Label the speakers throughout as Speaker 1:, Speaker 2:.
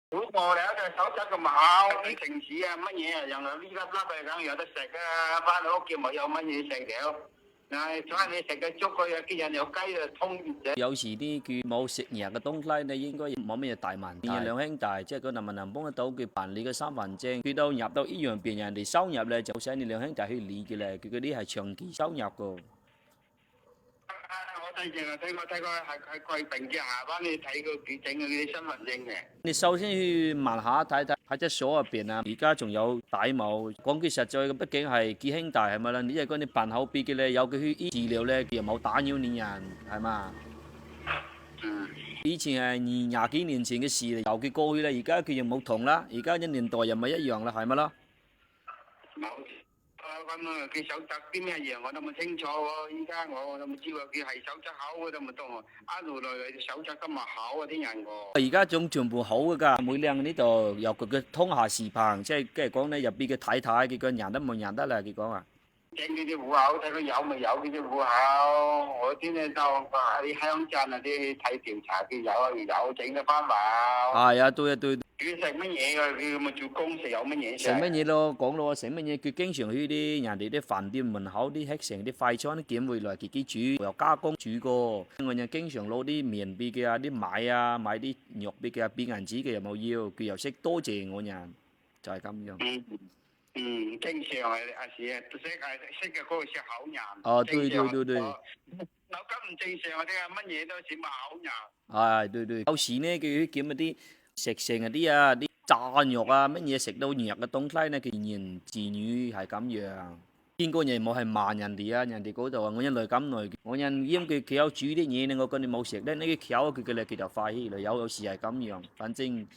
Speaker 1: 如果咧就手質咁好，啲城市啊乜嘢啊，人啊呢粒粒嚟講有得食啊，翻到屋企咪有乜嘢食了。翻你食嘅粥佢啲人有雞啊通熱
Speaker 2: 有時啲佢冇食藥嘅東西咧，應該冇乜嘢大問題。兩兄弟即係佢能唔能幫得到佢辦理個身份證，佢到入到醫院邊人哋收入咧，就使你兩兄弟去理嘅咧，佢嗰啲係長期收入噶。
Speaker 1: 我睇過係貴病之下，幫你睇個佢整嗰啲身份證嘅。
Speaker 2: 你首先去問下睇睇派出所入邊啊，而家仲有大冇？講句實在嘅，畢竟係幾兄弟係咪啦？你即係講你辦好啲嘅咧，有佢去醫治療咧，佢又冇打擾你人係嘛？以前係廿幾年前嘅事，由佢過去啦，而家佢又冇同啦，而家啲年代又咪一樣啦，係咪咯？
Speaker 1: 冇。咁啊，佢手冊啲咩嘢我都冇清楚喎，依家我都冇知喎，佢係手冊好我都冇懂喎，一路來手冊咁啊好啊啲人喎。
Speaker 2: 而家仲全部好㗎，每靚呢度有佢嘅通下視頻，即係講咧入邊嘅太太，佢個人都冇認得啦，佢講啊。
Speaker 1: 整佢啲戶口睇佢有咪有佢啲戶口，我啲咧就啲鄉鎮啊啲睇調查佢有整得翻冇。
Speaker 2: 係啊，對啊對。
Speaker 1: 佢食乜嘢㗎？佢咪做工食有乜嘢食？
Speaker 2: 食乜嘢咯？講咯，食乜嘢？佢經常去啲人哋啲飯店門口啲吃成啲快餐啲撿回來自己煮，又加工煮過。我又經常攞啲麵俾佢啊，啲米啊，買啲肉俾佢啊，俾銀紙佢又冇要，佢又識多謝我人，就係咁樣。
Speaker 1: 經常係識嘅嗰個識好人。
Speaker 2: 哦，對對對對。
Speaker 1: 腦筋唔正常嗰啲啊，乜嘢都似冇好人。
Speaker 2: 係對對。有時呢，佢去檢嗰啲食成嗰啲啊，啲炸肉啊，乜嘢食到藥嘅東西呢，佢言自語係咁樣。邊個嘢冇係罵人哋啊？人哋嗰度啊，我因來咁來，我因嫌佢有煮啲嘢咧，我講你冇食咧，呢啲巧佢嘅咧，佢就快起嚟。有時係咁樣，反正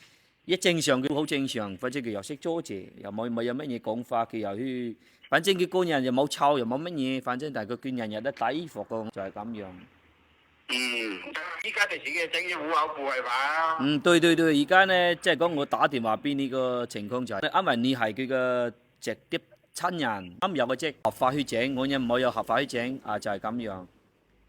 Speaker 2: 一正常佢好正常，反正佢又識多謝，又冇有乜嘢講法，佢又去，反正佢個人又冇臭又冇乜嘢，反正但係佢見人日都抵服個，就係咁樣。
Speaker 1: 依家就自己整啲戶口簿係嘛？
Speaker 2: 對對對，而家呢，即係講我打電話俾你個情況就係，因為你係佢嘅直接親人，啱有個職合法去整，我又冇有合法去整，啊就係咁樣，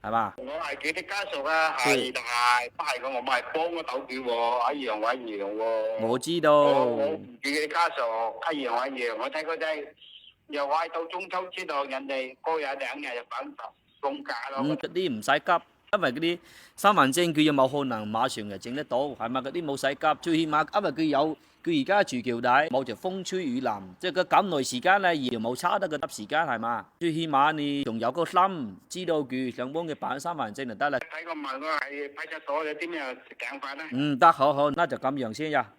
Speaker 2: 係嘛？
Speaker 1: 我係佢啲家屬啊，係但係唔係我咪幫個鬥佢喎，一樣喎。
Speaker 2: 我知道。
Speaker 1: 我佢啲家屬一樣，我睇嗰啲又話到中秋節度，人哋過日2日就放假咯。
Speaker 2: 嗰啲唔使急。因為嗰啲身份證佢又冇可能馬上就整得到，係咪？嗰啲冇使急，最起碼因為佢而家住橋底，冇就風吹雨淋，即係佢咁耐時間咧，又冇差得個時間係嘛？最起碼你仲有個心，知道佢想幫佢辦身份證就得啦。
Speaker 1: 睇我問我係派出所有啲咩講法咧？
Speaker 2: 得好，那就咁樣先呀。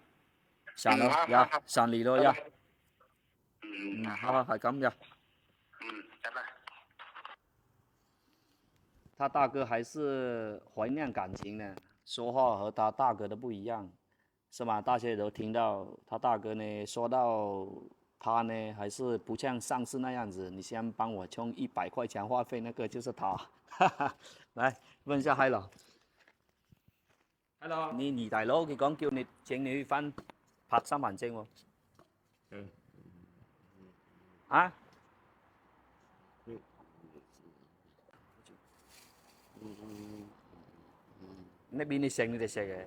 Speaker 2: 散咯呀，散離咯呀。好，係咁呀。
Speaker 1: 得啦。
Speaker 2: 他大哥還是懷念感情呢，說話和他大哥的不一樣，是吧？大家都聽到他大哥呢，說到他呢，還是不像上次那樣子。你先幫我充100塊錢話費，那個就是他。來問一下海佬。Hello，你大佬佢講叫你請你去翻拍身份證喎。啊？呢邊你食你哋食嘅？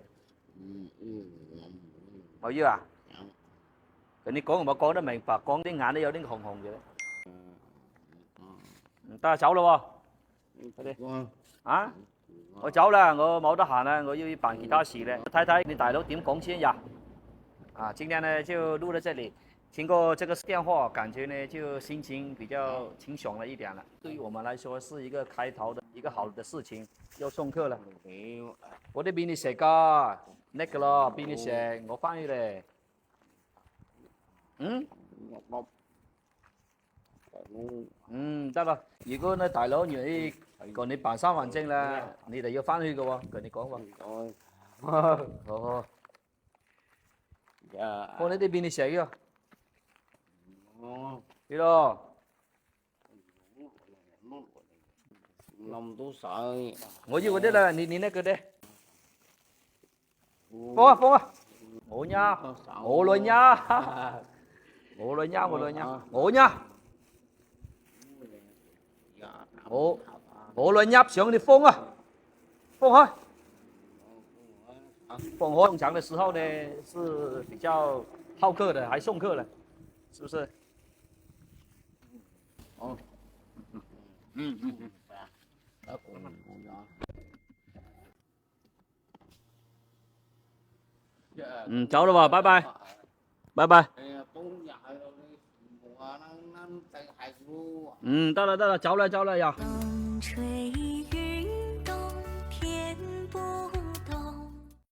Speaker 2: 我要啊？咁你講有冇講得明白？講啲眼都有啲紅紅嘅。唔得走咯喎！快啲！啊？我走啦，我冇得閒啦，我要辦其他事咧。睇睇你大佬點講先呀？啊，今天呢就錄到這裡。經過這個電話，感覺呢就心情比較清爽了一點了。對於我們來說，是一個開頭的一個好的事情。要送客了。我啲俾你食噶，叻噶咯，俾你食，我翻去咧。得啦。如果呢大佬願意同你辦身份證啦，你哋要翻去嘅喎，同你講喎。好。我呢啲俾你食嘅。đi đâu
Speaker 3: lòng tôi sợ
Speaker 2: ngồi dưới cái đấy là nhìn cái đấy phong à ngồi nha ngồi nha ngồi nha ngồi nha ngồi nhấp xuống đi phong à phong ơi 放火通常的时候呢是比较好客的，还送客的，是不是？
Speaker 3: 哦，đã cùng đó.
Speaker 2: 走了吧，拜拜，拜拜。到了，到了，走了，走了呀。